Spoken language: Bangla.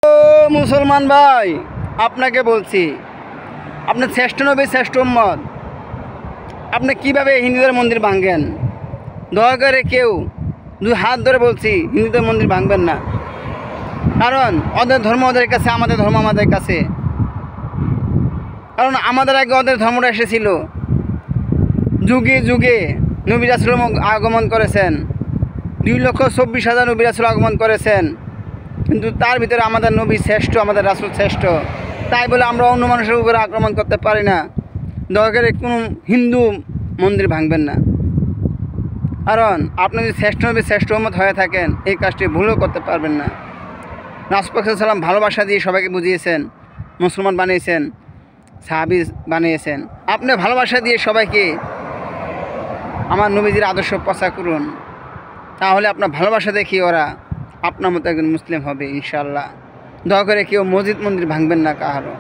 ও মুসলমান ভাই, আপনাকে বলছি, আপনি শ্রেষ্ঠ নবী, শ্রেষ্ঠ উম্মত, আপনি কীভাবে হিন্দুদের মন্দির ভাঙেন? দয়া করে কেউ দুই হাত ধরে বলছি, হিন্দুদের মন্দির ভাঙবেন না। কারণ ওদের ধর্ম ওদের কাছে, আমাদের ধর্ম আমাদের কাছে। কারণ আমাদের আগে ওদের ধর্মটা এসেছিল। যুগে যুগে নবী রাসূল আগমন করেছেন, 2,24,000 নবী রাসূল আগমন করেছেন। কিন্তু তার ভিতরে আমাদের নবী শ্রেষ্ঠ, আমাদের রাসূল শ্রেষ্ঠ। তাই বলে আমরা অন্য মানুষের উপরে আক্রমণ করতে পারি না। দয়া করে কোনো হিন্দু মন্দির ভাঙবেন না। কারণ আপনি যদি শ্রেষ্ঠ নবী, শ্রেষ্ঠ উম্মত হয়ে থাকেন, এই কাজটি ভুলও করতে পারবেন না। রাসূল পাক সাল্লাল্লাহু আলাইহি ওয়াসাল্লাম ভালোবাসা দিয়ে সবাইকে বুঝিয়েছেন, মুসলমান বানিয়েছেন, সাহাবী বানিয়েছেন। আপনি ভালোবাসা দিয়ে সবাইকে আমার নবীজির আদর্শ প্রচার করুন, তাহলে আপনার ভালোবাসা দেখি ওরা আপনার মতো একজন মুসলিম হবে ইনশাআল্লাহ। দয়া করে কেউ মসজিদ মন্দির ভাঙবেন না কাহারও।